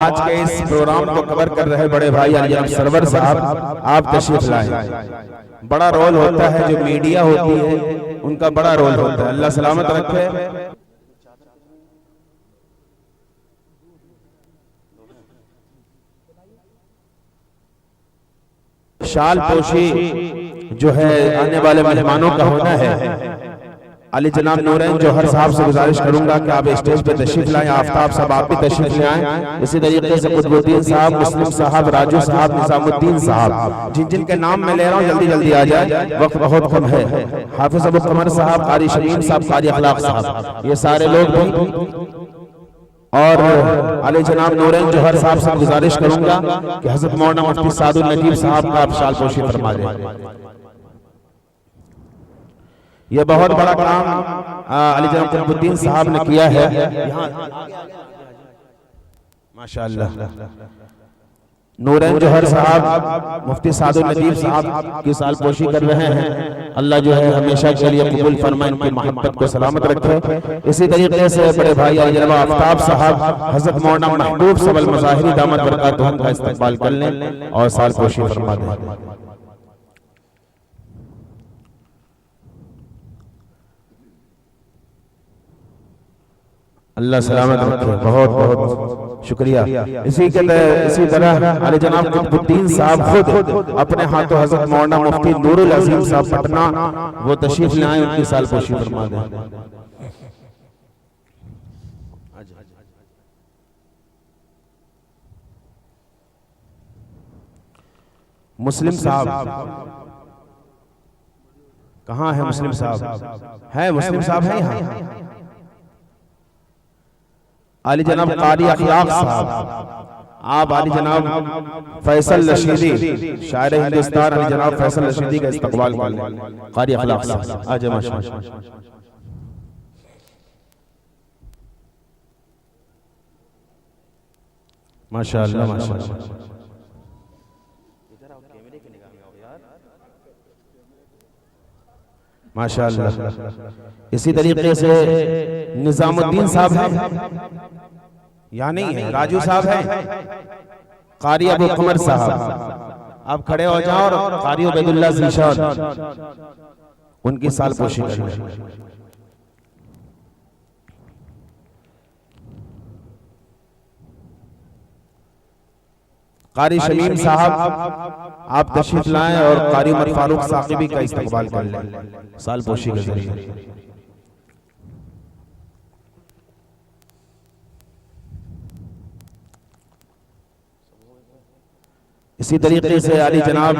आज के इस प्रोग्राम को कवर कर रहे बड़े भाई अली सरवर साहब, आप तशरीफ लाए। बड़ा रोल होता है, जो मीडिया होती है उनका बड़ा रोल होता है। अल्लाह सलामत रखे। शाल पोशी जो है आने वाले मेहमानों का होना है। अली जनाब नूरैन जौहर साहब से गुजारिश करूंगा कि आप स्टेज पे तशरीफ लाएं। आफ्ताब साहब आप भी तशरीफ ले आएं। इसी तरीके से कुतुबुद्दीन साहब, मुस्लिम साहब, राजू साहब, निजामुद्दीन साहब, जिन जिन के नाम मैं ले रहा हूं जल्दी जल्दी आ जाए, वक्त बहुत कम है। हाफिज अबू कमर साहब, कारी शमीम साहब, कारी अखलाक साहब, ये सारे लोग भी। और अली जनाब नूरैन जौहर साहब से गुजारिश करूंगा कि हजरत मौलाना मुफ्ती सादुल नजीब साहब का आप शाल पोशी फरमा दें। ये बहुत बड़ा काम अली जनाब कुतुबुद्दीन साहब ने किया है। माशाअल्लाह नूरैन जौहर साहब, मुफ्ती सादुल नजीब साहब की साल पोशी कर रहे हैं। अल्लाह जो है हमेशा के लिए कबूल फरमाए, इनकी मोहब्बत को सलामत रखे। इसी तरीके से बड़े भाई अली जनाब आफ्ताब साहब हजरत मौलाना महबूब सबल मज़ाहिरी दामत बरकातुहुम का इस्तकबाल कर लें और साल पोशी फरमा दें। अल्लाह सलामत रखे, बहुत बहुत शुक्रिया। इसी तरह अली जनाब कुतुबुद्दीन साहब खुद अपने हाथों हजरत मौलाना मुफ्ती नूरुल अजीम साहब पटना वो तशरीफ ले आए, उनकी साल पोशी फरमा दें। मुस्लिम साहब कहाँ है? मुस्लिम साहब है, मुस्लिम साहब है यहाँ। अली जनाब कारी अखलाक साहब, आप अली जनाब फैसल रशीदी शायर हिंदुस्तान अली जनाब फैसल रशीदी का इस्तकबाल कर लें। कारी अखलाक साहब आ जाए। माशाअल्लाह माशाअल्लाह माशाअल्लाह। माशाअल्लाह। इसी तरीके से निजामुद्दीन साहब हैं या नहीं है? राजू साहब हैं, कारी अबू कमर साहब आप खड़े हो जाओ और कारी उबैदुल्लाह ज़ीशान उनकी साल पोशी करें। कारी शमीम साहब आप तशरीफ लाएं और कारी उमर फारूक साकिबी का इस्तकबाल कर लें साल पोशी के जरिए। इसी तरीके से अली जनाब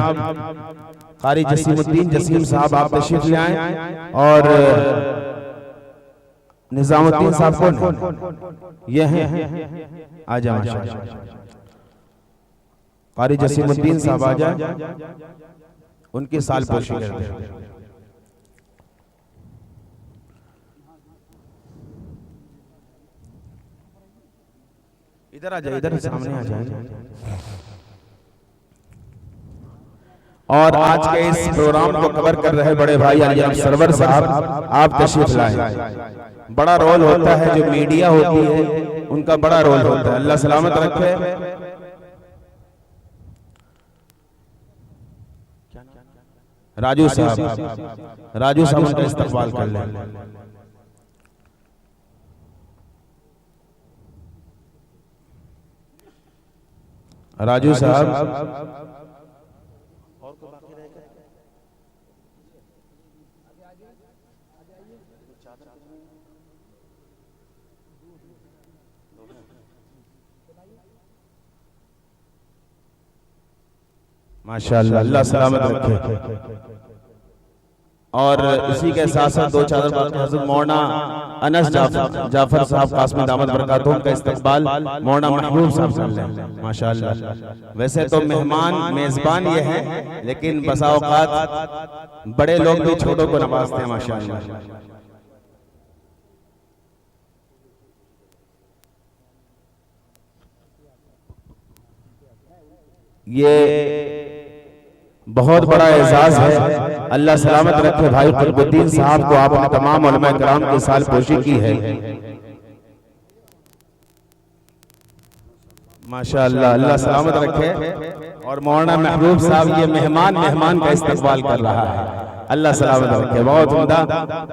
कारी जसीमुद्दीन जसीम साहब आप तशरीफ ले आएं और निजामुद्दीन साहब कौन ये हैं? आ जाए। कारी जसीमुद्दीन साहब आ जाए, उनकी साल पोशी करते हैं। इधर आ जाए, इधर सामने आ जाए। और आज के इस प्रोग्राम को कवर कर रहे बड़े भाई अली सरवर साहब, आप तशरीफ लाए। बड़ा रोल होता है, जो मीडिया होती है उनका बड़ा रोल होता है। अल्लाह सलामत रखे। राजू साहब उनका इस्तकबाल कर लें। राजू साहब माशाअल्लाह, अल्लाह सलामत रखे। और इसी के साथ साथ दो चादर बाकी हज़रत मौलाना अनस जाफर साहब कासमी दामत बरकातुहुम का इस्तकबाल मौलाना महबूब साहब कर लें। माशाअल्लाह। वैसे तो मेहमान मेजबान ये हैं, लेकिन बसा औकात बड़े लोग भी छोटों को नवाजते हैं। माशाअल्लाह। ये बहुत बड़ा एजाज है। अल्लाह सलामत रखे। भाई कुतुबुद्दीन साहब को आपने तमाम उलमा किराम की साल पोशी की है। माशाअल्लाह, अल्लाह सलामत रखे। और मौलाना महबूब साहब ये मेहमान का इस्तकबाल कर रहा है, अल्लाह सलामत रखे। बहुत उम्दा।